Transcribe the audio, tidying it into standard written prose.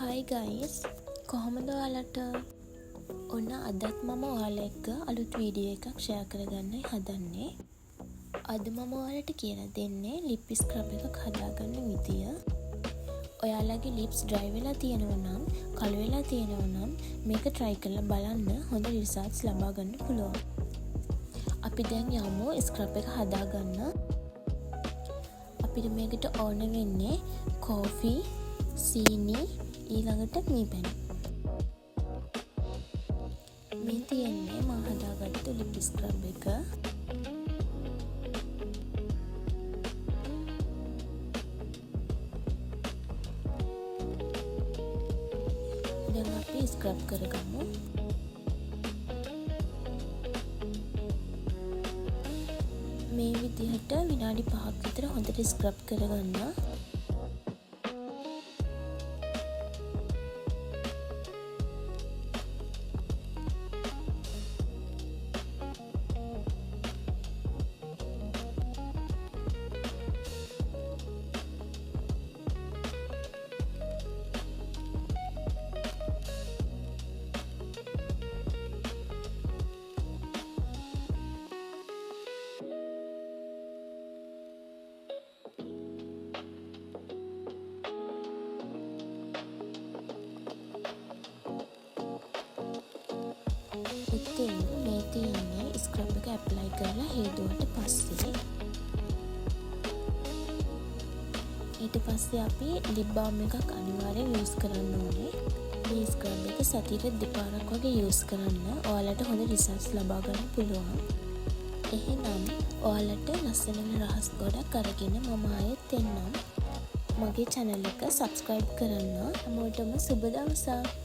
Hi guys, කොහොමද ඔයාලට? ඔන්න අදත් මම ඔයාලා එක්ක අලුත් වීඩියෝ එකක් ෂෙයා කරගන්නයි හදන්නේ. අද මම ඔයාලට කියලා දෙන්නේ ලිප් ස්ක්‍රබ් එකක් හදාගන්න විදිය. ඔයාලගේ ලිප්ස් ඩ්‍රයි වෙලා තියෙනවා නම්, කළු වෙලා තියෙනවා නම් මේක try කරලා බලන්න හොඳ රිසල්ට්ස් ලබා ගන්න පුළුවන්. අපි දැන් යමු ස්ක්‍රබ් එක හදාගන්න. අපිට මේකට ඕන වෙන්නේ කෝෆි, සීනි, ඊළඟට මීපැණි. මේ තියෙන්නේ මම හදාගත්තු ලිප් ස්ක්‍රබ් එක. දැන් අපි ස්ක්‍රබ් කරගමු. මේ විදිහට විනාඩි 5ක් විතර හොඳට ස්ක්‍රබ් කරගන්න. ඉතින් මේ තියෙන්නේ ස්ක්‍රබ් එක ඇප්ලයි කරලා හේදුවට පස්සේ. ඊට පස්සේ අපි ලිප් බාම් එකක් අනිවාර්යෙන් යූස් කරන්න ඕනේ. මේ ස්ක්‍රබ් එක සතියට දෙපාරක් වගේ යූස් කරන්න ඔයාලට හොඳ රිසල්ට්ස් ලබා ගන්න පුළුවන්. එහෙනම් ඔයාලට ලස්සන රහස් ගොඩක් අරගෙන මම ආයෙත් එන්නම්. මගේ channel එක subscribe කරන්න. හැමෝටම සුබ දවසක්.